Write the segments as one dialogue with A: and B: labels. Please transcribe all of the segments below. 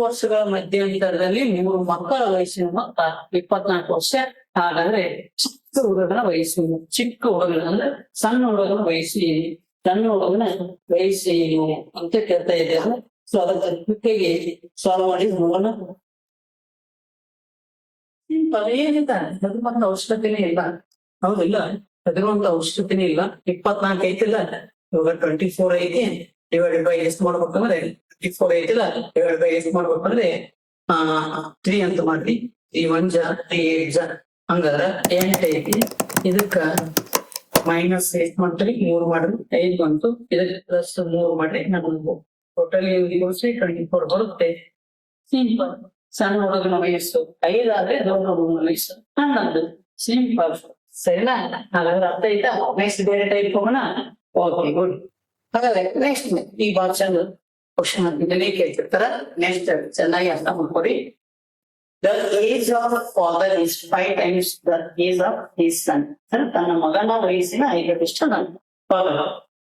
A: ವರ್ಷಗಳ ಮಧ್ಯಂತರದಲ್ಲಿ 3 ಮಕ್ಕಳ ವಯಸ್ಸಿನ ಮೊತ್ತ 24 ವರ್ಷ. ಹಾಗಾದ್ರೆ ಚಿಕ್ಕ ಹುಡುಗನ ವಯಸ್ಸು, ಚಿಕ್ಕ ಹುಡುಗನ ಅಂದ್ರೆ ಸಣ್ಣ ಹುಡುಗನ ವಯಸ್ಸು ಏನು, ಸಣ್ಣ ಹುಡುಗನ ವಯಸ್ಸು ಏನು ಅಂತ ಕೇಳ್ತಾ ಇದ್ದಾರೆ. ಸೊ ಅದಕ್ಕೆ ಕ್ವಿಕ್ಕಾಗಿ ಸಾಲ್ವ್ ಮಾಡಿ ನೋಡೋಣ. ಏನಿಲ್ಲ, ಹೆದರುವಂತ ಅವಶ್ಯಕತೆನೇ ಇಲ್ಲ. ಹೌದಿಲ್ಲ, ಹೆದರುವಂತ ಅವಶ್ಯಕತೆನೇ ಇಲ್ಲ. 24 ಐತಿಲ್ಲ, ಇವಾಗ 24 ಐತಿ, ಡಿವೈಡೆಡ್ ಬೈ ಎಷ್ಟು ಮಾಡ್ಬೇಕಂದ್ರೆ 24 ಐತಿಲ್ಲ, ಡಿವೈಡ್ ಬೈ ಎಷ್ಟು ಮಾಡ್ಬೇಕಂದ್ರೆ 3 ಅಂತ ಮಾಡ್ರಿ. 3 1 ಜ 3 8 ಜ ಹಂಗಾದ್ರ 8 ಐತಿ. ಇದಕ್ಕ ಮೈನಸ್ ಎಷ್ಟು ಮಾಡ್ರಿ, 3 ಮಾಡ್ರಿ, 5 ಬಂತು. ಇದಕ್ಕೆ ಪ್ಲಸ್ 3 ಮಾಡ್ರಿ, ನಮ್ಗೆ ಟೋಟಲಿ 24 ಬರುತ್ತೆ. ಸಿಂಪಲ್. ಸಣ್ಣ ಹುಡುಗನ ವಯಸ್ಸು 5 ಆದ್ರೆ ದೊಡ್ಡ ಹುಡುಗನ ವಯಸ್ಸು 11. ಸಿಂಪಲ್. ಸರಿನಾ? ಹಾಗಾದ್ರೆ ಅರ್ಥ ಆಯ್ತಾ? ನೆಕ್ಸ್ಟ್ ಬೇರೆ ಟೈಪ್ ಹೋಗೋಣ. Okay, good. ಹಾಗಾದ್ರೆ ನೆಕ್ಸ್ಟ್ ಈ ಬಾಳ ಚಂದ ಕ್ವಶನ್ ಇದನ್ನೇ ಕೇಳ್ತಿರ್ತಾರ. ನೆಕ್ಸ್ಟ್ ಚೆನ್ನಾಗಿ ಅರ್ಥ ಮಾಡ್ಕೊಡಿ. The age of father is 5 times the age of his son. ತನ್ನ ಮಗನ ವಯಸ್ಸಿನ 5 ನನ್ನ father.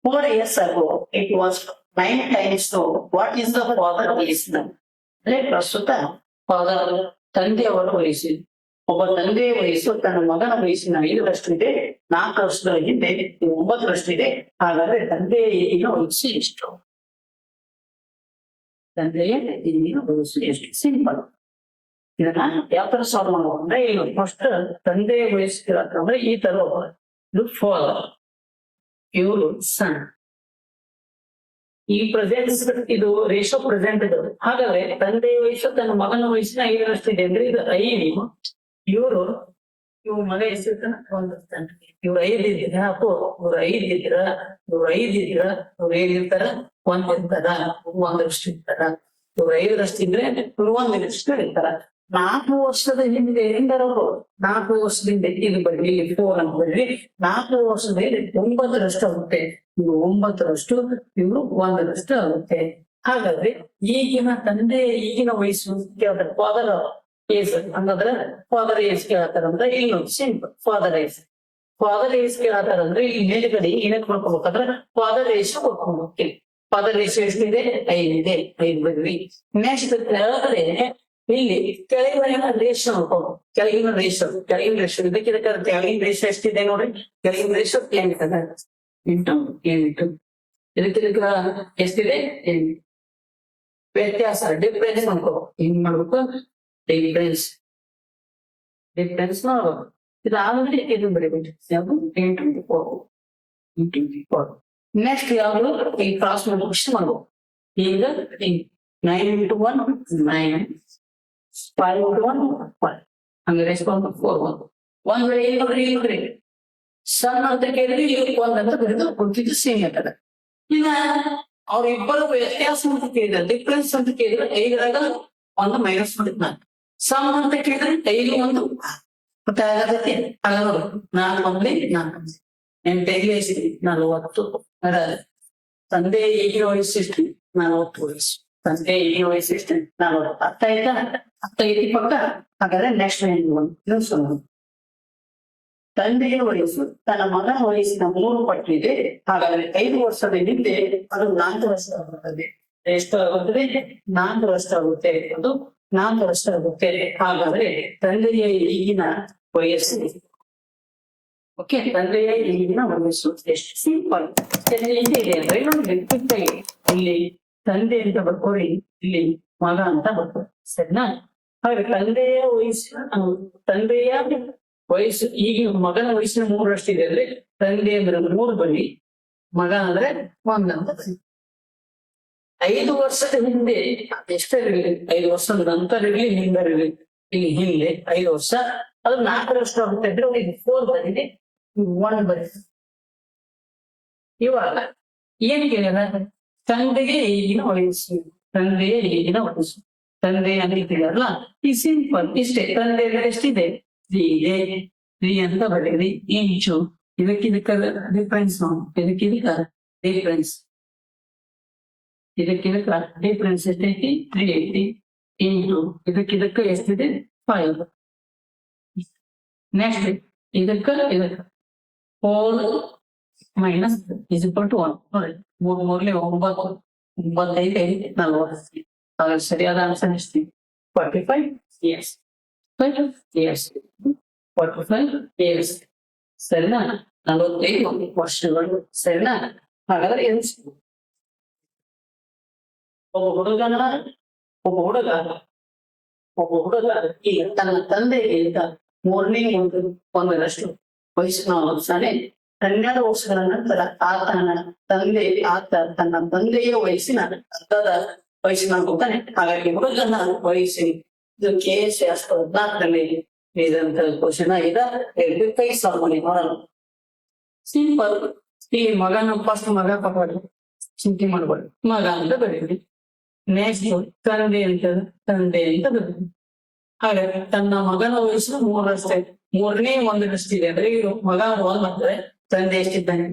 A: 4 years ago it was 9 times. So what is the father age now? ಅಂದ್ರೆ ಪ್ರಸ್ತುತ ಫಾದರ್ ತಂದೆಯವರ ವಯಸ್ಸು, ಒಬ್ಬ ತಂದೆಯ ವಯಸ್ಸು ತನ್ನ ಮಗನ ವಯಸ್ಸಿನ 5 ಇದೆ. 4 ವರ್ಷಗಳ ಹಿಂದೆ 9 ಇದೆ. ಹಾಗಾದ್ರೆ ತಂದೆಯ ಈಗಿನ ವಯಸ್ಸು ಎಷ್ಟು? ತಂದೆಯ ಈಗಿನ ವಯಸ್ಸು ಎಷ್ಟು? ಸಿಂಪಲ್. ಇದನ್ನ ಯಾವ ತರ ಸಾಲ್ವ್ ಮಾಡುವ ಅಂದ್ರೆ, ಇಲ್ಲಿ ಫಸ್ಟ್ ತಂದೆಯ ವಯಸ್ಸು ಅಂದ್ರೆ ಈ ತರ ಇದು ಫಾದರ್, ಇವರು ಸನ್. ಈ ಪ್ರೆಸೆಂಟ್ ಇದು ರೇಷೋ ಪ್ರೆಸೆಂಟ್ ಇದು. ಹಾಗಾದ್ರೆ ತಂದೆಯ ವಯಸ್ಸು ತನ್ನ ಮಗನ ವಯಸ್ಸಿನ 5 ಇದೆ ಅಂದ್ರೆ ಇದು 5. ಇವ್ರ ಮಗ ಎಷ್ಟಿರ್ತಾನ 1. ಇವ್ರು 5 ಇದ್ದೀರ, ಅಪ್ಪು ಇವ್ರು 5 ಇದ್ದೀರ, ಇವ್ರು 5 ಇದ್ದೀರ, ಇವ್ರು ಏನಿರ್ತಾರ 1 ಇರ್ತಾರ, 1 ಇರ್ತಾರ. ಇವ್ರು 5 ಇದ್ರೆ ಇವ್ರು 1 ಇರ್ತಾರ. 4 ವರ್ಷದ ಹಿಂದೆ ಎಂದರವರು 4 ವರ್ಷದಿಂದ ಇದು ಬರ್ಲಿ, ಇಲ್ಲಿ 4 ಅಂತ ಬರ್ಲಿ. 4 ವರ್ಷದಲ್ಲಿ 9 ಆಗುತ್ತೆ. ಇವ್ರು 9, ಇವ್ರು 1 ಆಗುತ್ತೆ. ಹಾಗಾದ್ರೆ ಈಗಿನ ತಂದೆ ಈಗಿನ ವಯಸ್ಸು ಕೇಳ್ತಾರೆ, ಫಾದರ್ ಏಜ್. ಹಂಗಂದ್ರೆ ಫಾದರ್ ಏಜ್ ಕೇಳ್ತಾರಂದ್ರೆ ಇಲ್ಲಿ simple father age. Father age ಕೇಳ್ತಾರಂದ್ರೆ ಇಲ್ಲಿ ಮೇಲ್ಗಡೆ ಏನಕ್ಕೆ ಮಾಡ್ಕೋಬೇಕಂದ್ರೆ ಫಾದರ್ ಏಜ್ ಕೊಡ್ಕೊಂಡು ಫಾದರ್ ಏಜ್ ಎಷ್ಟಿದೆ? 5 ಇದೆ. 5 ಬರ್ರಿ. ನೆಕ್ಸ್ಟ್ ಕೆಳಗಡೆ ಇಲ್ಲಿ ಕೆಳಗಿನ ರೇಷ ನೋಡ್ಕೊಂಡು, ಕೆಳಗಿನ ರೇಷ ಇದಕ್ಕೆ ಕೆಳಗಿನ ರೇಷ ಎಷ್ಟಿದೆ ನೋಡ್ರಿ. ಕೆಳಗಿನ ರೇಷ 8 ಇಂಟು 8. ಇದಕ್ಕೆ ಎಷ್ಟಿದೆ? 8. ವ್ಯತ್ಯಾಸ ಡಿಫ್ರೆನ್ಸ್ ಮಾಡ್ಕೋ. ಹಿಂಗ್ ಮಾಡ್ಬೇಕು, ಡಿಫ್ರೆನ್ಸ್ ನೋಡ್ಬೇಕು. ಇದು ಆಲ್ರೆಡಿ ಇದು ಬರೀಬೇಕು. ಯಾವುದು? 8 ನೆಕ್ಸ್ಟ್ ಯಾವುದು? ಈ ಕ್ರಾಸ್ ಮಾಡ್ಬೇಕು, ಇಷ್ಟು ಮಾಡ್ಬೇಕು. ಈಗ 9 into 1 9, 5 into 1 5. ಹಂಗೆ ರೆಸ್ಪಾನ್ಸ್ 4 1 1 ಸಣ್ಣ ಅಂತ ಕೇಳಿದ್ರೆ 1 ಅಂತ ಬರೆದು ಕೊಡ್ತಿದ್ದು ಸೇಮ್ ಆಗ್ತದೆ. ಈಗ ಅವ್ರಿಬ್ಬರು ವ್ಯತ್ಯಾಸ ಅಂತ ಕೇಳಿದ್ರೆ, ಡಿಫ್ರೆನ್ಸ್ ಅಂತ ಕೇಳಿದ್ರೆ 5ರಾಗ 1 ಮೈನಸ್ ಮಾಡಿದ್ ನಾನು. ಸಮ್ ಅಂತ ಕೇಳಿದ್ರೆ 5 1 ಮತ್ತೆ ಆಗತ್ತೆ. 4 1 4 8 40. ತಂದೆ ಈಗಿನ ವಯಸ್ಸು ಎಷ್ಟು? 40 ವಯಸ್ಸು. ತಂದೆ ಈಗಿನ ವಯಸ್ಸು ಎಷ್ಟು? 40. ಅರ್ಥ ಆಯ್ತಾ? ಅರ್ಥ ಐತಿ ಪಕ್ಕ? ಹಾಗಾದ್ರೆ ನೆಕ್ಸ್ಟ್ ತಂದೆಯ ವಯಸ್ಸು ತನ್ನ ಮಗನ ವಯಸ್ಸಿನ 3 ಪಟ್ಟಿದೆ. ಹಾಗಾದ್ರೆ 5 ವರ್ಷದ ಹಿಂದೆ ಅದು 4 ವರ್ಷ ಆಗುತ್ತದೆ. ಎಷ್ಟು ಆಗುತ್ತದೆ? 4 ವರ್ಷ ಆಗುತ್ತೆ. ಅದು 4 ವರ್ಷ ಆಗುತ್ತೆ. ಹಾಗಾದ್ರೆ ತಂದೆಯ ಈಗಿನ ವಯಸ್ಸು, ಓಕೆ, ತಂದೆಯ ಈಗಿನ ವಯಸ್ಸು ಎಷ್ಟು? ಸಿಂಪಲ್. ಇದೆ ಅಂದ್ರೆ ನೋಡಿ, ಇಲ್ಲಿ ತಂದೆ ಅಂತ ಬರ್ಕೋರಿ, ಇಲ್ಲಿ ಮಗ ಅಂತ ಬರ್ಕೋರಿ. ಸರಿನಾ? ಹಾಗೆ ತಂದೆಯ ವಯಸ್ಸು ಈಗಿನ ಮಗನ ವಯಸ್ಸಿನ 3 ಇದೆ ಅಂದ್ರೆ ತಂದೆ ಅಂದ್ರೆ 3 ಬನ್ನಿ, ಮಗ ಅಂದ್ರೆ 1 ಅಂತ ಬನ್ನಿ. 5 ವರ್ಷದ ಹಿಂದೆ ಎಷ್ಟಿರಲಿ, 5 ವರ್ಷದ ನಂತರ ಇರಲಿ, ಹಿಂದಿರಲಿ, ಇಲ್ಲಿ ಹಿಂದೆ 5 ವರ್ಷ ಅದು 4 ಆಗುತ್ತೆ ಅಂದ್ರೆ ಇದು 4 ಬಂದಿದೆ, 1 ಬಂದಿದೆ. ಇವಾಗ ಏನ್ ಕೇಳಿದ? ತಂದೆಗೆ ಈಗಿನ ವಯಸ್ಸು, ತಂದೆಯ ಈಗಿನ ವಯಸ್ಸು, ತಂದೆ ಅಂತಿದಾರಲ್ಲ, ಈ ಸಿಂಪಲ್ ಇಷ್ಟೇ. ತಂದೆ ಎಷ್ಟಿದೆ? 3 ಇದೆ. 3 ಅಂತ ಬರೀರಿ. ಇಂಚು ಇದಕ್ಕೆ ಡಿಫ್ರೆನ್ಸ್ ನೋಡಿ, ಇದಕ್ಕೆ ಡಿಫ್ರೆನ್ಸ್, ಇದಕ್ಕೆ ಡಿಫ್ರೆನ್ಸ್ ಎಷ್ಟೈತಿ? 3 ಐತಿ. ಇಂಟು ಇದಕ್ಕೆ ಎಷ್ಟಿದೆ? 5. ನೆಕ್ಸ್ಟ್ ಇದಕ್ಕೆ 4 ಮೈನಸ್ ಇಸ್ ಈಕ್ವಲ್ ಟು 1. ನೋಡಿ, 3 3 9 9 5 40. ಹಾಗಾದ್ರೆ ಸರಿಯಾದ ಆನ್ಸರ್ ಎಷ್ಟು? 45 years. 5 years. 45 years. ಸರಿನಾ? 45 ವರ್ಷಗಳು. ಸರಿನಾ? ಹಾಗಾದ್ರೆ ಏನು? ಒಬ್ಬ ಹುಡುಗ ಈಗ ತನ್ನ ತಂದೆಗಿಂತ ಮೂರನೇ ಒಂದರಷ್ಟು ವಯಸ್ಸಿನ ವರ್ಷನೇ 12 ವರ್ಷಗಳ ನಂತರ ಆತ ತನ್ನ ತಂದೆಯ ವಯಸ್ಸಿನ ಅರ್ಧದ ವಯಸ್ಸಿನ ಹೋಗ್ತಾನೆ. ಹಾಗಾಗಿ ಹುಡುಗನ ವಯಸ್ಸಿನ ಇದು KS 14ರಲ್ಲಿ ಇದಂತ ಕ್ವಶನ್ ಆಗಿದೆ. ಕೈ ಸಾಮಾನ್ಯ ನೋಡೋಣ. ಸಿಂಪಲ್. ಈ ಮಗನ ಫಸ್ಟ್ ಮಗ ಪಕ್ಕಡಿ ಚಿಂತೆ ಮಾಡ್ಬೇಡಿ, ಮಗ ಅಂತ ಬರೀರಿ. ನೆಕ್ಸ್ಟ್ ತಂದೆ ಅಂತ ಬರೀರಿ. ಹಾಗಾದ್ರೆ ತನ್ನ ಮಗನ ವಯಸ್ಸು 3ರಷ್ಟೇ, 3ನೇ ಒಂದರಷ್ಟಿದೆ ಅಂದ್ರೆ ಇವರು ಮಗ 1 ಮಾಡ್ತಾರೆ, ತಂದೆ ಎಷ್ಟಿದ್ದಾನೆ?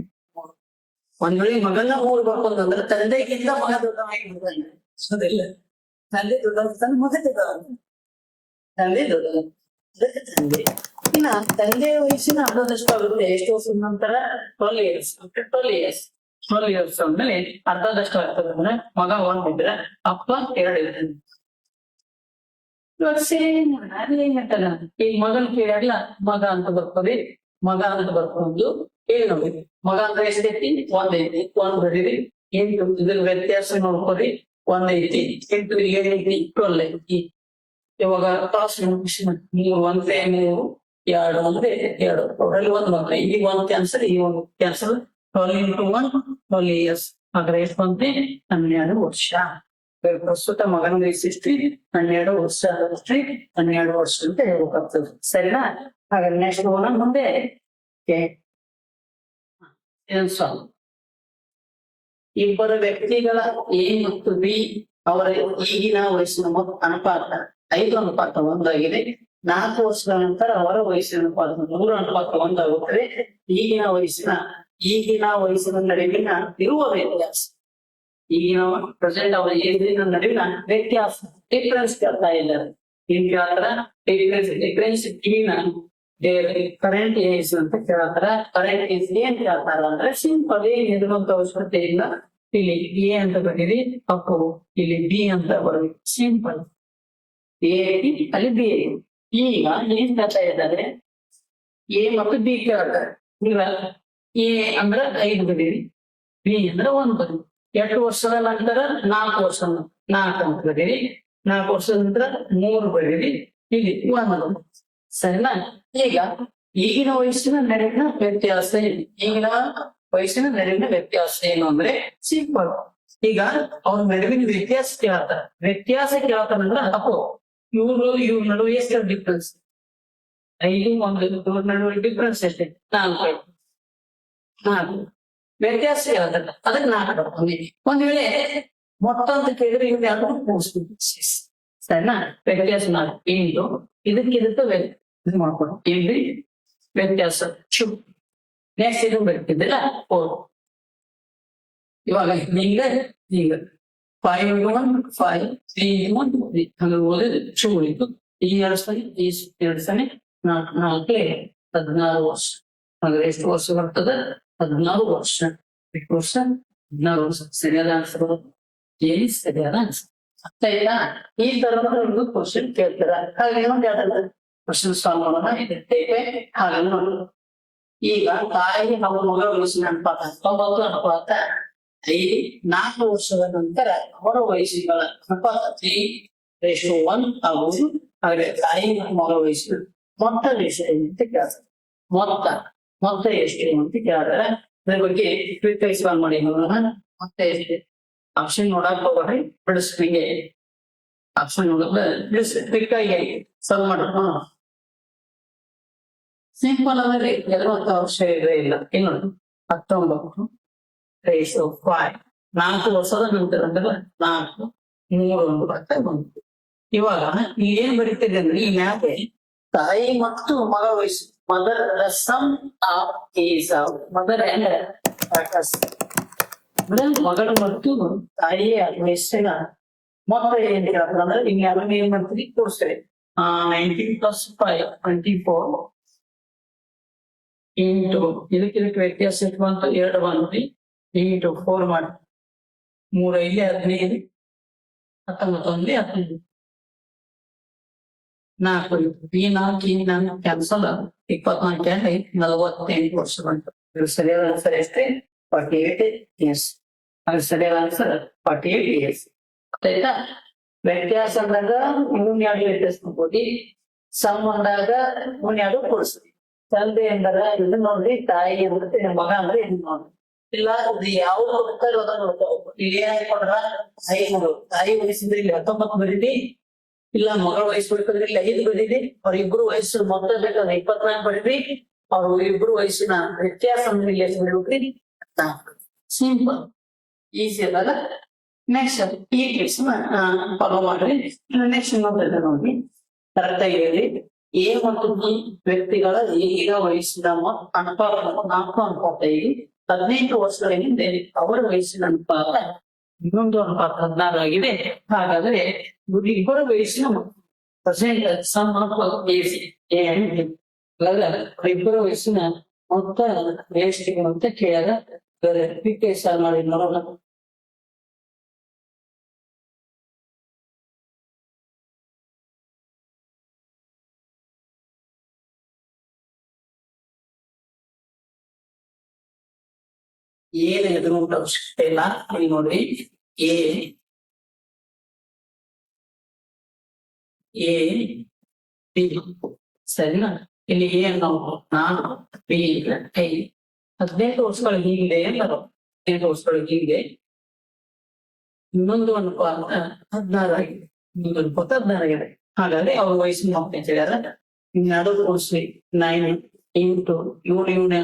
A: ಒಂದ್ ವೇಳೆ ಮಗನ 3 ಬರ್ಕೊಂಡ್ರೆ ತಂದೆಗಿಂತ ಮಗ ದೊಡ್ಡವಾಗಿರ್ತಾನೆ. ಅದೆಲ್ಲ ತಂದೆ ದೊಡ್ಡ ಮಗ ತಂದೆ ದೊಡ್ಡ ತಂದೆ. ಇನ್ನ ತಂದೆಯ ವಯಸ್ಸಿನ ಅರ್ಧದಷ್ಟು ಆಗುತ್ತೆ. ಎಷ್ಟು ವರ್ಷದ ನಂತರ? 12 years. 12 years ಅಂದ್ಮೇಲೆ ಅರ್ಧದಷ್ಟು ಆಗ್ತದೆ ಅಂದ್ರೆ ಮಗ 1 ಇದ್ರೆ ಅಪ್ಪ 2 ಇರ್ತಾನೆ. ಇವಾಗ ಸೇಮ್ ಅದೇನಂತಲ್ಲ, ಈಗ ಮಗನ ಕೇಳಲ್ಲ ಮಗ ಅಂತ ಬರ್ಕೋರಿ, ಮಗ ಅಂತ ಬರ್ಕೊಂಡು ಹೇಳಿ ನೋಡಿ. ಮಗ ಅಂದ್ರೆ ಎಷ್ಟೈತಿ? 1 ಐತಿ. 1 ಬರೀರಿ. 8 ಇದ್ರ ವ್ಯತ್ಯಾಸ ನೋಡ್ಕೊರಿ. 1 ಐತಿ, 8 8 12 ಐತಿ. ಇವಾಗ ಟಾಸ್ 3 ಒಂದೇ 3, 2 ಒಂದೇ 2, ಟೋಟಲ್ 1 ಬಂದ್ರೆ ಈ 1 ಕ್ಯಾನ್ಸಲ್, ಈ 1 ಕ್ಯಾನ್ಸಲ್. 12 into 1 12 years. ಹಾಗಾದ್ರೆ ಎಷ್ಟು ಬಂದ್ರೆ 12 ವರ್ಷ. ಪ್ರಸ್ತುತ ಮಗನ ವಯಸ್ಸು ಎಷ್ಟು? 12 ವರ್ಷ. 12 ವರ್ಷ ಅಂತ ಹೇಳ್ಬೇಕಾಗ್ತದೆ. ಸರಿನಾ? ಹಾಗಾದ್ರೆ ನೆಕ್ಸ್ಟ್ ಹೋಗೋಣ ಮುಂದೆ. ಇಬ್ಬರು ವ್ಯಕ್ತಿಗಳ A ಮತ್ತು B ಅವರ ಈಗಿನ ವಯಸ್ಸಿನ ಅನುಪಾತ 5:1 ಆಗಿದೆ. 4 ವರ್ಷಗಳ ನಂತರ ಅವರ ವಯಸ್ಸಿನ ಅನುಪಾತ 3:1 ಆಗುತ್ತದೆ. ಈಗಿನ ವಯಸ್ಸಿನ ನಡುವಿನ ಇರುವ ವ್ಯತ್ಯಾಸ, ಈಗಿನ ಪ್ರೆಸೆಂಟ್ ಅವರ ಏಜಿನ ನಡುವಿನ ವ್ಯತ್ಯಾಸ, ಡಿಫರೆನ್ಸ್ ಕೇಳ್ತಾ ಇದ್ದಾರೆ. ಏನ್ ಕೇಳ್ತಾರ? ಡಿಫರೆನ್ಸ್ ಕರೆಂಟ್ ಏಜ್ ಅಂತ ಕೇಳ್ತಾರ. ಕರೆಂಟ್ ಏಜ್ ಏನ್ ಕೇಳ್ತಾರ ಅಂದ್ರೆ ಸಿಂಪಲ್, ಏನಿರುವಂತ ಅವಶ್ಯಕತೆ ಇಲ್ಲ. ಇಲ್ಲಿ A ಅಂತ ಬರೀರಿ, ಅಪ್ಪು ಇಲ್ಲಿ B ಅಂತ ಬರೀರಿ. ಸಿಂಪಲ್. A ಅಲ್ಲಿ B. ಈಗ ಏನ್ ಕೇಳ್ತಾ ಇದ್ದಾರೆ? A ಮತ್ತು B ಕೇಳ್ತಾರೆ. ಈಗ A ಅಂದ್ರೆ 5 ಬರೀರಿ, B ಅಂದ್ರೆ 1 ಬರೀರಿ. 8 ವರ್ಷದ ನಂತರ 4 ವರ್ಷ 4 ಅಂತ ಬರೀರಿ. 4 ವರ್ಷದ ನಂತರ 3 ಬರೀರಿ. ಇಲ್ಲಿ 1. ಸರಿನಾ? ಈಗ ಈಗಿನ ವಯಸ್ಸಿನ ನಡುವಿನ ವ್ಯತ್ಯಾಸ ಏನು? ಈಗಿನ ವಯಸ್ಸಿನ ನಡುವಿನ ವ್ಯತ್ಯಾಸ ಏನು ಅಂದ್ರೆ ಸಿಂಪಲ್. ಈಗ ಅವ್ರ ನಡುವಿನ ವ್ಯತ್ಯಾಸ ಕೇಳ್ತಾರಂದ್ರೆ ಅಪ್ಪು ಇವ್ರ ನಡುವೆ ಎಷ್ಟು ಡಿಫ್ರೆನ್ಸ್? 5 1 ಇವ್ರ ನಡುವೆ ಡಿಫ್ರೆನ್ಸ್ ಎಷ್ಟೇ? 4 ವ್ಯತ್ಯಾಸ ಕೇಳ್ತಾರೆ. ಅದಕ್ಕೆ 4 ಬರ್ತೀನಿ. ಒಂದ್ ವೇಳೆ ಮೊತ್ತ ಅಂತ ಕೇಳಿದ್ರೆ ಇವ್ರು ಯಾರು ಸರಿನಾ? ವ್ಯತ್ಯಾಸ 4 ಇದಕ್ಕೆ ಇದು ಮಾಡ್ಕೊಡು. ಇಲ್ಲಿ ವ್ಯತ್ಯಾಸ ನೆಕ್ಸ್ಟ್ ಇದು ಬರ್ತಿದ್ದಿಲ್ಲ 4. ಇವಾಗ ಈಗ 5 1 5 3 1 3 ಹಂಗ ಓದಿದ್ರೆ ಉಳಿತು. ಈ 2 ಸರಿ, ಈ 2 ಸರಿ 4 16 ವರ್ಷ. ಹಾಗಾದ್ರೆ ಎಷ್ಟು ವರ್ಷ ಬರ್ತದೆ? 16 ವರ್ಷ. 16 ವರ್ಷ. ಸರಿಯಾದ ಆನ್ಸರ್ ಏನಿ? ಸರಿಯಾದ ಆನ್ಸರ್. ಅರ್ಥ ಇಲ್ಲ? ಈ ತರದ ಒಂದು ಕ್ವಶನ್ ಕೇಳ್ತಾರ. ಹಾಗೆ ಇನ್ನೊಂದು ಯಾವ್ದಾದ್ರು ಕ್ವಶನ್ ಸಾಲ್ವ್ ಮಾಡೋಣ. ಹಾಗೆ ನೋಡಿ. ಈಗ ತಾಯಿ ಹಾಗೂ ಮಗ ವಯಸ್ಸಿನ ಅನುಪಾತ 9:5. 4 ವರ್ಷದ ನಂತರ ಅವರ ವಯಸ್ಸುಗಳ ಅನುಪಾತ 3:1 ಆಗುವುದು. ಹಾಗೆ ತಾಯಿ ಮತ್ತು ಮಗ ವಯಸ್ಸಿನ ಮೊತ್ತ ಎಷ್ಟು ಅಂತ ಕೇಳ್ತಾರೆ. ಮೊತ್ತ ಎಷ್ಟು ಅಂತ ಕೇಳ್ತಾರೆ. ಅದ್ರ ಬಗ್ಗೆ ಕ್ವಿಕ್ ಆಗಿ ಸಾಲ್ವ್ ಮಾಡಿ ನೋಡೋಣ. ಮತ್ತೆ ಆಪ್ಷನ್ ನೋಡಕ್ ಹೋಗ್ರಿ, ಬಿಡಿಸ್ಲಿಕ್ಕೆ ಆಪ್ಷನ್ ನೋಡಿದ್ರೆ ಕ್ವಿಕ್ ಆಗಿ ಸಾಲ್ವ್ ಮಾಡೋಣ. ಸಿಂಪಲ್ ಅಂದ್ರೆ ಎದುರುವಂತ ಅವಶ್ಯಕತೆ ಇಲ್ಲ. ಇನ್ನು 19 5 4 ವರ್ಷದ ನಂತರ ಅಂದ್ರೆ 4 3 ಬರ್ತಾ ಬಂತು. ಇವಾಗ ಏನ್ ಬರೀತಿದೆ ಅಂದ್ರೆ ಈ ಮ್ಯಾಗೆ ತಾಯಿ ಮತ್ತು ಮಗ ವಯಸ್ಸು, mother sum of age of mother and ಮಗಳು ಮತ್ತು ತಾಯಿಯ ವಯಸ್ಸಿನ ಮೊತ್ತ ಏನ್ ಅಂದ್ರೆ ಇಲ್ಲಿ ಯಾವಾಗ ಏನ್ ಮಾಡ್ತೀವಿ ಕೂಡಿಸ್ತೇವೆ. 19 + 5 24 ಇಂಟು ಇದಕ್ಕೆ ವ್ಯತ್ಯಾಸ ಎಷ್ಟು ಬಂತು? 2 ಬಂದ್ರಿ. ಇಂಟು 4 ಮಾಡಿ 3 5 15 19 19 4 ಈ 4 ಈ 4 ಕ್ಯಾನ್ಸಲ್ 24 48 ವರ್ಷ ಬಂತು. ಇದು ಸರಿಯಾದ ಆನ್ಸರ್ ಎಷ್ಟೇ 48 ಇಯರ್ಸ್. ಅದು ಸರಿಯಾದ ಆನ್ಸರ್ 48 ಇಯರ್ಸ್. ಗೊತ್ತಾಯ್ತಾ? ವ್ಯತ್ಯಾಸ ಅಂದಾಗ ಇವನ್ ಎರಡು ವ್ಯತ್ಯಾಸ ನೋಡ್ಬೋದು, ಸಮ್ ಅಂದಾಗ ಇವನ್ ಎರಡು ಕೂಡಿಸ್ರಿ. ತಂದೆ ಎಂದರೆ ಇದು ನೋಡ್ರಿ, ತಾಯಿ ಅಂದ್ರೆ ಮಗ ಅಂದ್ರೆ ಇದು ನೋಡ್ರಿ. ಇಲ್ಲ ಇದು ಯಾವ್ದು ಹೋಗ್ತಾ ಇಲ್ಲಿ ಕೊಡ್ರ ತಾಯಿ ವಯಸ್ಸಿದ್ರೆ ಇಲ್ಲಿ 19 ಬರೀರಿ, ಇಲ್ಲ ಮಗಳ ವಯಸ್ಸು ಬಿಡ್ಕೊಂಡ್ರೆ ಇಲ್ಲಿ 5 ಬರೀರಿ. ಅವ್ರಿಬ್ರು ವಯಸ್ಸು ಮೊತ್ತ ಬೇಕಾದ್ರೆ 24 ಬರೀರಿ. ಅವ್ರ ಇಬ್ರು ವಯಸ್ಸಿನ ವ್ಯತ್ಯಾಸ ಅಂದ್ರೆ ಇಲ್ಲಿ ಎಷ್ಟು ಬಿಡ್ಬೇಕ್ರಿ? ಸಿಂಪಲ್, ಈಸಿ ಅದಲ್ಲ. ನೆಕ್ಸ್ಟ್ ಈ ಟಿಪ್ಸ್ ಫಾಲೋ ಮಾಡ್ರಿ. ನೆಕ್ಸ್ಟ್ ಇನ್ನೊಂದು ನೋಡಿ, ಕರೆಕ್ಟ್ ಆಗಿ ಹೇಳಿ. ಎ ಮತ್ತು ಬಿ ವ್ಯಕ್ತಿಗಳ ಈಗ ವಯಸ್ಸಿನ ಅನುಪಾತ 4:5. 18 ವರ್ಷಗಳ ಹಿಂದೆ ಅವರ ವಯಸ್ಸಿನ ಅನುಪಾತ ಇನ್ನೊಂದು ಅನುಪಾತ 16 ಆಗಿದೆ. ಹಾಗಾದ್ರೆ ಇಬ್ಬರ ವಯಸ್ಸಿನ ಪರ್ಸೆಂಟ್ ಸಮ್ ಆಫ್ ಇಬ್ಬರ ವಯಸ್ಸಿನ ಮೊತ್ತ ಎಷ್ಟಿಗೆ ಅಂತ ಕೇಳಿದ ಮಾಡಿ ನೋಡೋಣ. ಏನ್ ಎದುರುಂಟು ಅವಶ್ಯಕತೆ ಇಲ್ಲ. ಇಲ್ಲಿ ನೋಡ್ರಿ, ಎ ಬಿ ಸರಿನಾ? ಇಲ್ಲಿ ಎ ನಾವು 4 ಬಿ 5. 18 ವರ್ಷಗಳ ಹೀಗಿದೆ ಎಲ್ಲರೂ 18 ವರ್ಷಗಳ ಹೀಗಿದೆ. ಇನ್ನೊಂದು ಅನುಪಾತ 16 ಆಗಿದೆ. ಇನ್ನೊಂದು ಅನುಪಾತ 16 ಆಗಿದೆ. ಹಾಗಾದ್ರೆ ಅವ್ರ ವಯಸ್ಸಿನ ಅಂತ ಹೇಳಿದ್ರೆ ಇನ್ನೆರಡು ಕೂಡಿಸ್ರಿ 9 ಇಂಟು ಇವನ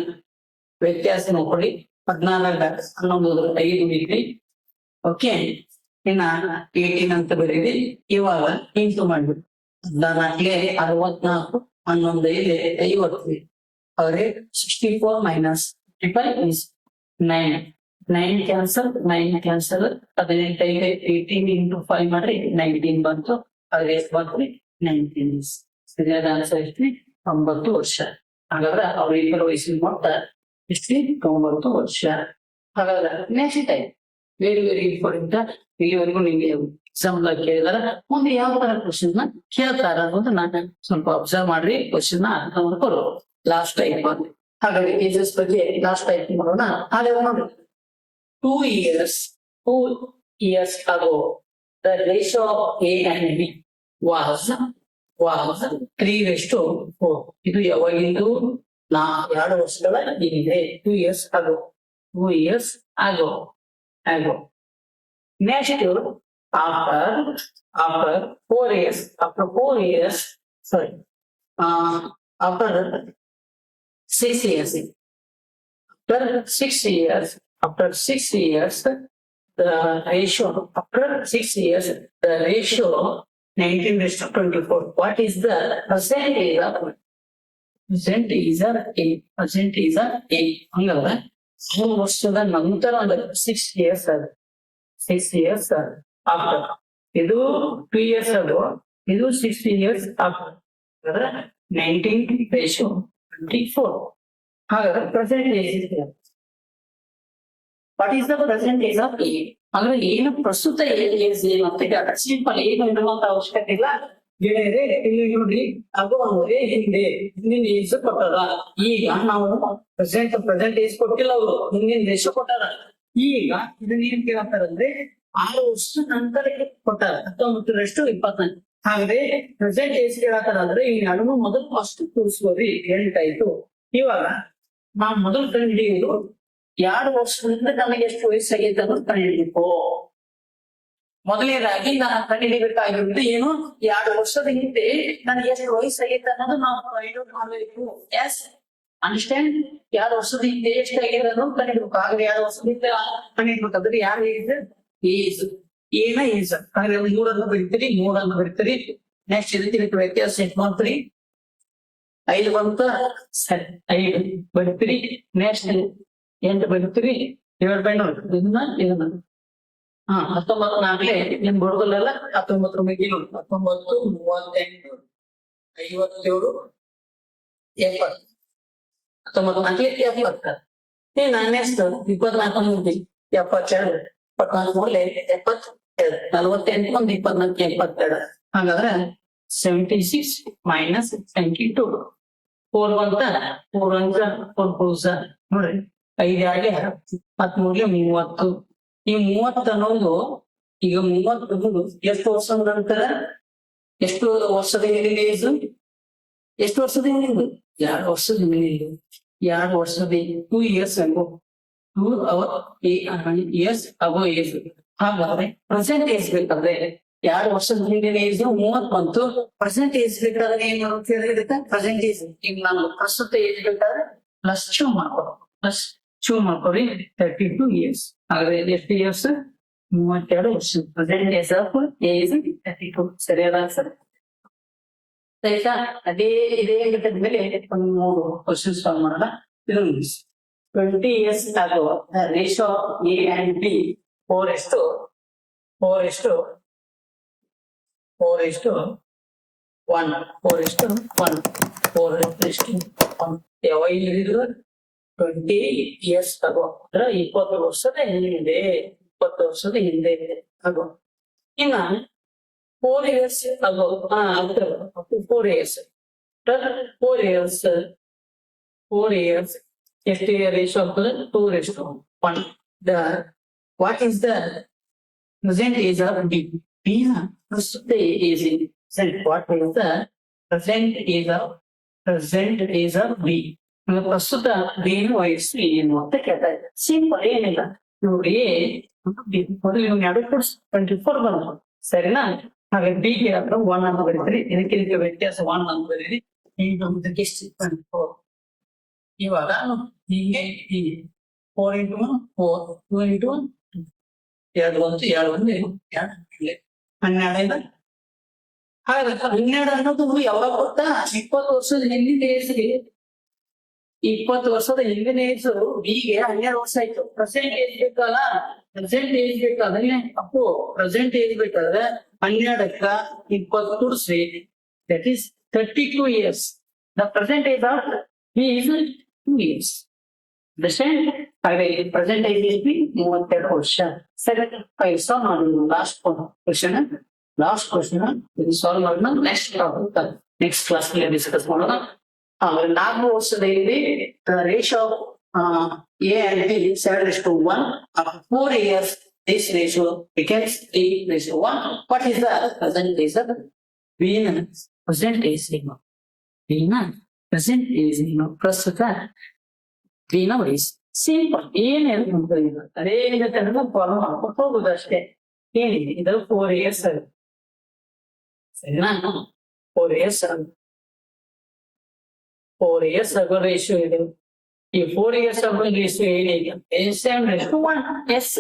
A: ವ್ಯತ್ಯಾಸ ನೋಡ್ಕೊಳ್ಳಿ. 14 11 5 ಡಿಗ್ರಿ. ಓಕೆ, ಇನ್ನ 18 ಅಂತ ಬರೀರಿ. ಇವಾಗ ಇಂಟು ಮಾಡ್ಬಿಟ್ಟು 14 64 11 50. ಅವ್ರೆ 64 minus 55 is 9. 9 cancel 9 cancel 18 18 into 5 ಮಾಡ್ರಿ 19 ಬಂತು. ಅವ್ರೆ ಎಷ್ಟು ಬಂತು? 19 is. ಸರಿಯಾದ ಆನ್ಸರ್ ಎಷ್ಟು? 9 ವರ್ಷ. ಹಾಗಾದ್ರೆ ಅವ್ರ ಇಬ್ಬರ ವಯಸ್ಸಿನ ಮೊತ್ತ ಎಷ್ಟು? 9 ವರ್ಷ. ಹಾಗಾದ್ರೆ next time very very important. ಇಲ್ಲಿವರೆಗೂ ನಿಮಗೆ ಎಕ್ಸಾಮ್ ಕೇಳಿದಾರ, ಮುಂದೆ ಯಾವ ತರ ಕ್ವಶನ್ ಕೇಳ್ತಾರ ಅನ್ನೋದು ನಾನು ಸ್ವಲ್ಪ ಅಬ್ಸರ್ವ್ ಮಾಡ್ರಿ. ಕ್ವಶನ್ ಅರ್ಥ ಮಾಡ್ಕೊರು ಲಾಸ್ಟ್ ಟೈಪ್. ಹಾಗಾಗಿ ಏಜಸ್ ಬಗ್ಗೆ ಲಾಸ್ಟ್ ಟೈಪ್ ಮಾಡೋಣ. ಹಾಗಾದ್ರೆ ನೋಡಿ, 2 years ago the ratio of A and B was 3:4. ಇದು ಯಾವಾಗಿಂದು? 2 ವರ್ಷಗಳ ಹಿಂದೆ. 2 years ago. Next, after 4 years, after 6 years, after 6 years, the ratio, after 6 years, the ratio 19:24. What is the percentage of percentage A? ಹಂಗಲ್ಲ, 3 ವರ್ಷದ ನಂತರ 6 years after. ಇದು 2 years ago, ಇದು 6 years after. 19:24. ಹಾಗಾದ್ರೆ percentage ಇದೆ. What is the percentage of A? ಅಂದ್ರೆ ಏನು ಪ್ರಸ್ತುತ ಏಜ್ ಅಂತ ಸಿಂಪಲ್, ಏನು ಇರುವಂತ ಅವಶ್ಯಕತೆ ಇಲ್ಲ. ಗೆಳೆಯರೆ ಇಲ್ಲಿ ನೋಡ್ರಿ, ಅದು ಅಂದ್ರೆ ಹಿಂದಿನ ಏಜ್ ಕೊಟ್ಟಾರ. ಈಗ ನಾವು ಪ್ರೆಸೆಂಟ್ ಏಜ್ ಕೊಟ್ಟಿಲ್ಲ, ಅವರು ಹಿಂದಿನ ದೇಶ ಕೊಟ್ಟಾರ. ಈಗ ಇದನ್ನ ಏನ್ ಕೇಳ್ತಾರಂದ್ರೆ 6 ವರ್ಷ ನಂತರ ಕೊಟ್ಟಾರ. 19:24. ಹಾಗಾದ್ರೆ ಪ್ರೆಸೆಂಟ್ ಏಜ್ ಕೇಳತ್ತಾರ ಅಂದ್ರೆ ಈ ನಡುವೆ ಮೊದಲು ಫಸ್ಟ್ ಕೂರಿಸ್ಕೋರಿ 8 ಆಯ್ತು. ಇವಾಗ ನಾವು ಮೊದಲು ಕಂಡು ಹಿಡಿಯುವುದು 2 ವರ್ಷದಿಂದ ನಮಗೆ ಎಷ್ಟು ವಯಸ್ಸಾಗೈತೆ ಅನ್ನೋದು ಕಂಡುಹಿಡಿಬೇಕು. ಮೊದಲನೇದಾಗಿ ನಾನು ಕಂಡುಹಿಡಿಬೇಕಾಗಿರೋದು ಏನು? 2 ವರ್ಷದ ಹಿಂದೆ ನನಗೆ ಎಷ್ಟು ವಯಸ್ಸಾಗೈತೆ ಅನ್ನೋದು ನಾವು ಕಂಡುಹಿಡಿದು ಮಾಡಬೇಕು. S, understand? 2 ವರ್ಷದ ಹಿಂದೆ ಎಷ್ಟಾಗಿದೆ ಅನ್ನೋದು ಕಂಡುಹಿಡ್ಬೇಕು. ಹಾಗೆ 2 ವರ್ಷದ ಹಿಂದೆ ಕಂಡುಹಿಡ್ಬೇಕಾದ್ರೆ ಯಾರು ಏಜ್ ಏನ ಏಜ್ ಹಾಗೆ 3 ಅನ್ನು ಬರೀತೀರಿ. ನೆಕ್ಸ್ಟ್ ಇದಕ್ಕೆ ವ್ಯತ್ಯಾಸ ಎಷ್ಟು ಮಾಡ್ತೀರಿ? 5 ಬಂತ, 5 ಬರೀತೀರಿ. ನೆಕ್ಸ್ಟ್ 8 ಬರೀತೀರಿ. ಇದನ್ನ 19 4 ನಿಮ್ ಬರೋದಲ್ಲ. 19 ಮಿಗಿಲು 19 38 57 70. 19 4 70. ನೆಕ್ಸ್ಟ್ 24 72 74 70 48 ಒಂದು 24 72. ಹಾಗಾದ್ರೆ 76 ಮೈನಸ್ 72. 4 ಬಂತ 4 ಅಂಕ 4 ಕ್ಲೋಸ್ ನೋಡ್ರಿ 5 ಆಗಿ 13 30. ಈ 30 ಅನ್ನೋದು ಈಗ 30 ಎಷ್ಟು ವರ್ಷದ ನಂತರ ಎಷ್ಟು ವರ್ಷದ ಹಿಂದಿನ ಏಜು ಎಷ್ಟು ವರ್ಷದ ಹಿಂದಿನ 2 ವರ್ಷದ ಹಿಂದಿನ 2 ವರ್ಷದ 2 years ago 2 years ago age. ಹಾಗಾದ್ರೆ ಪ್ರೆಸೆಂಟ್ ಏಜ್ ಬೇಕಾದ್ರೆ 2 ವರ್ಷದ ಹಿಂದಿನ ಏಜ್ 30 ಬಂತು. ಪ್ರೆಸೆಂಟ್ ಏಜ್ ಬೇಕಾದ್ರೆ ಏನ್ ಮಾಡ್ತೀವಿ ಇದಕ್ಕೆ ಪ್ರೆಸೆಂಟ್ ಏಜ್ ಈಗ ನಾವು ಪ್ರಸ್ತುತ ಏಜ್ ಬೇಕಾದ್ರೆ ಪ್ಲಸ್ 2 ಮಾಡ್ಕೊಡು ಪ್ಲಸ್ 2 ಮಾಡ್ಕೊಡಿ 32 ಇಯರ್ಸ್. ಹಾಗಾದ್ರೆ ಎಷ್ಟು ಇಯರ್ಸ್ 32 ವರ್ಷ. Present age of age 32. ಸರಿಯಾದ ಆನ್ಸರ್ ಆಯ್ತಾ. ಇದೇ ಮೇಲೆ ಒಂದು 3 ಕ್ವಶನ್ ಸಾಲ್ವ್ ಮಾಡೋಣ. ಇದು 20 years ago the ratio of A and B 4:1 ಯಾವಾಗ ಹೇಳಿದ್ರು 20 years ago ಅಂದ್ರೆ 20 ವರ್ಷದ ಹಿಂದೆ 20 ವರ್ಷದ ಹಿಂದೆ ಆಗೋ. ಇನ್ನ 4 years ago 4 years 4 years ಎಷ್ಟು ratio ಆಗ್ತದೆ 2:1. What is the present age of B? B ನ ಪ್ರಸ್ತುತ age what is the present age of B? ಪ್ರಸ್ತುತ B ನ ವಯಸ್ಸು ಏನು ಅಂತ ಕೇಳ್ತಾ ಇದ್ದಾರೆ. ಸಿಂಪಲ್ ಏನಿಲ್ಲ ನೋಡಿ ಮೊದಲು ಇವ್ನ 2 ಕೊಡ್ಸ್ 24 ಬಂದು ಸರಿನಾ. ಹಾಗೆ B ಗೆ 1 ಅಂತ ಬರೀತೀರಿ. ಇದಕ್ಕೆ ವ್ಯತ್ಯಾಸ 1 ಅಂತ ಬರೀರಿ. ಈಗ ಇದಕ್ಕೆ ಎಷ್ಟು 24. ಇವಾಗ ಹೀಗೆ 4 into 1 4 2 into 1 2 ಬಂತು 2 1 12 ಹಾಗಾದ್ರೆ 12 ಅನ್ನೋದು ಯಾವಾಗ ಗೊತ್ತಾ 20 ವರ್ಷದ ಹಿಂದಿನ ಏಜ್ಗೆ 20 ವರ್ಷದ ಹಿಂದಿನ ಏಜ್ ಬಿಗೆ 12 ವರ್ಷ ಆಯ್ತು. ಪ್ರೆಸೆಂಟ್ ಏಜ್ ಬೇಕಲ್ಲ ಪ್ರೆಸೆಂಟ್ ಏಜ್ ಬೇಕಾದ್ರೆ ಅಪ್ಪು ಪ್ರೆಸೆಂಟ್ ಏಜ್ ಬೇಕಾದ್ರೆ 12ಕ್ಕ 20 ಕೂಡಿಸ್ರಿ that is 32 years. The present age of B is 2 years. Present age is 32 ವರ್ಷ. ಸರಿ ಸಾಲ್ವ್ ಮಾಡೋದು. ಲಾಸ್ಟ್ ಕ್ವಶನ್ ಇದು ಸಾಲ್ವ್ ಮಾಡೋಣ. ನೆಕ್ಸ್ಟ್ ಕ್ಲಾಸ್ ಡಿಸ್ಕಸ್ ಮಾಡೋಣ. 4 ವರ್ಷದ ಹಿಂದೆ ratio A and B 7:1. After 4 years this ratio becomes 3:1. What is the percentage of B ನ percentage ಏನು? B ನ percentage ಏನು? ಪ್ರಸ್ತುತ B ನ ವಯಸ್ಸು. ಸಿಂಪಲ್ ಏನೇನು ಅದೇ ಫಾಲೋ ಮಾಡ್ಕೊಂಡು ಹೋಗುದು ಅಷ್ಟೇ. ಏನಿದೆ ಇದು 4 years ಆಗುತ್ತೆ ಸರಿನಾ. 4 years ಆಗುತ್ತೆ. 4 years ಆಗೋ ರೇಷಿಯೋ ಇದೆ. ಈ 4 years ಆಗೋ ರೇಷಿಯೋ ಏನಿದೆ 7:1. ಎಸ್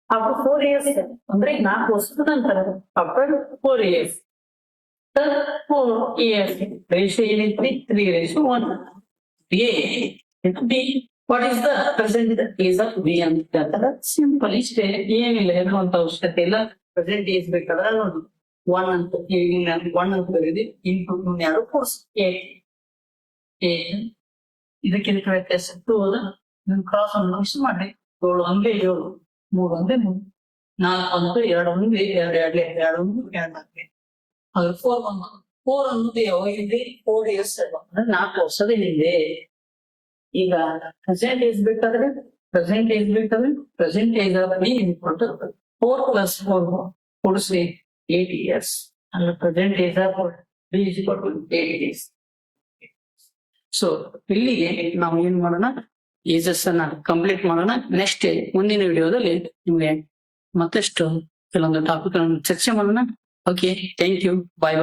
A: after 4 years ಅಂದ್ರೆ 4 ವರ್ಷದ ನಂತರ after 4 years 4 years ರೇಷಿಯೋ ಏನಿದೆ 3:1. A into B. What is the present age of B ಅಂತ ಸಿಂಪಲ್ ಇಷ್ಟೇ. ಏನಿಲ್ಲ ಹೇಳುವಂತ ಅವಶ್ಯಕತೆ ಇಲ್ಲ. ಪ್ರೆಸೆಂಟ್ ಏಜ್ ಬೇಕಾದ್ರೆ ನೋಡಿ 1 ಅಂತ 1 ಅಂತ ಬರೀದಿ ಇಂಟು 2 ಕೋರ್ಸ್ 8 ಇದಕ್ಕೆ ವ್ಯತ್ಯಾಸ 2 ಕ್ರಾಸ್ ಅನ್ನು ಮಿಕ್ಸ್ ಮಾಡಿ 7 ಒಂದೇ 7 3 ಒಂದೇ 3 4 ಒಂದು 2 ಒಂದು 2 2 4 ಅದು 4 ಅನ್ನೋದು ಯಾವಾಗಿಂದ 4 years ಅಂದ್ರೆ 4 ವರ್ಷದ ಹಿಂದೆ. ಈಗ ಪ್ರೆಸೆಂಟ್ ಏಜ್ ಬೇಕಾದ್ರೆ ಪ್ರೆಸೆಂಟ್ ಏಜ್ ಆಫ್ ಬಿ 4 + 4 ಕೂಡಿಸಿ 8 years. ಅಂದ್ರೆ present age of B 8 years. So ಇಲ್ಲಿಗೆ ನಾವು ಏನ್ ಮಾಡೋಣ ಏಜಸ್ ಅನ್ನ ಕಂಪ್ಲೀಟ್ ಮಾಡೋಣ. ನೆಕ್ಸ್ಟ್ ಮುಂದಿನ ವಿಡಿಯೋದಲ್ಲಿ ನಿಮ್ಗೆ ಮತ್ತಷ್ಟು ಕೆಲವೊಂದು ಟಾಪಿಕ್ ಚರ್ಚೆ ಮಾಡೋಣ. Okay, thank you, bye.